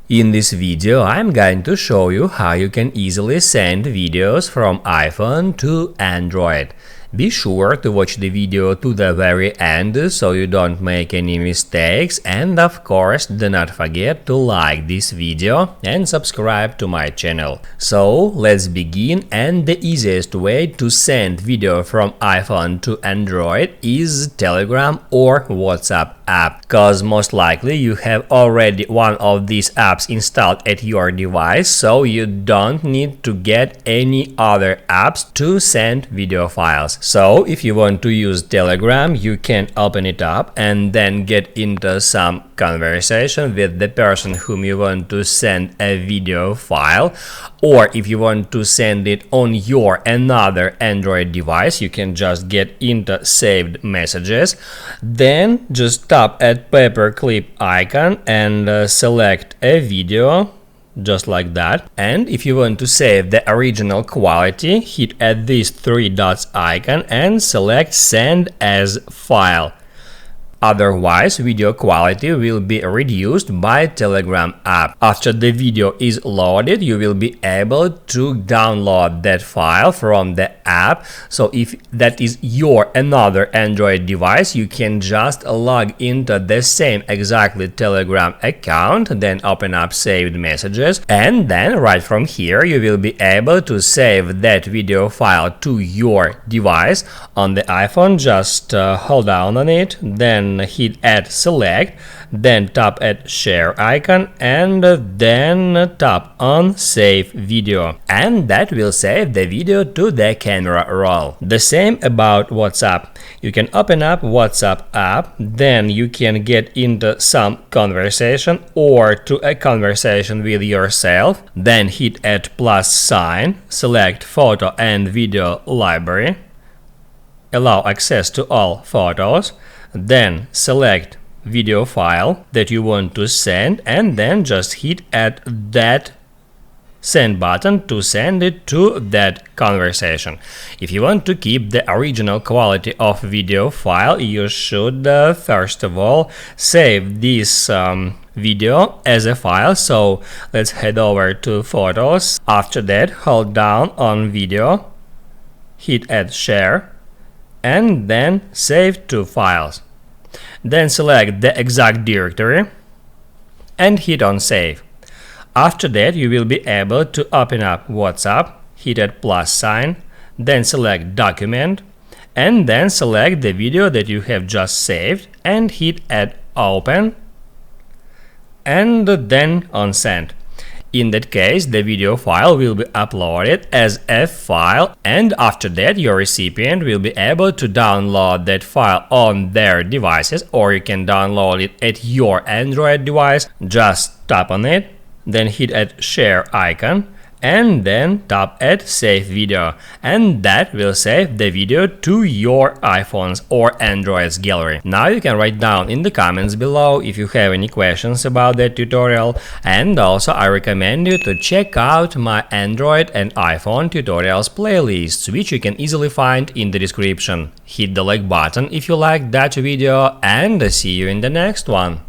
In this video, I'm going to show you how you can easily send videos from iPhone to Android. Be sure to watch the video to the very end so you don't make any mistakes, and of course do not forget to like this video and subscribe to my channel. So let's begin, and the easiest way to send video from iPhone to Android is Telegram or WhatsApp app, cause most likely you have already one of these apps installed at your device, so you don't need to get any other apps to send video files. So if you want to use Telegram, you can open it up and then get into some conversation with the person whom you want to send a video file, or if you want to send it on your another Android device, you can just get into saved messages, then just tap at paperclip icon and select a video, just like that. And if you want to save the original quality, hit at this three dots icon and select send as file. Otherwise, video quality will be reduced by Telegram app. After the video is loaded, you will be able to download that file from the app. So if that is your another Android device, you can just log into the same exactly Telegram account, then open up saved messages, and then right from here you will be able to save that video file to your device. On the iPhone, just hold down on it, then hit add select, then tap at share icon, and then tap on save video, and that will save the video to the camera roll. The same about WhatsApp. You can open up WhatsApp app, then you can get into some conversation or to a conversation with yourself, then hit at plus sign, select photo and video library, allow access to all photos, then select video file that you want to send, and then just hit at that send button to send it to that conversation. If you want to keep the original quality of video file, you should first of all save this video as a file. So let's head over to photos. After that, hold down on video, hit add share, and then save to files. Then select the exact directory and hit on save. After that, you will be able to open up WhatsApp, hit at plus sign, then select document, and then select the video that you have just saved and hit at open, and then on send. In that case, the video file will be uploaded as a file, and after that your recipient will be able to download that file on their devices, or you can download it at your Android device. Just tap on it, then hit at share icon, and then tap at save video, and that will save the video to your iPhone's or Android's gallery. Now you can write down in the comments below if you have any questions about that tutorial, and also I recommend you to check out my Android and iPhone tutorials playlists, which you can easily find in the description. Hit the like button if you liked that video, and see you in the next one.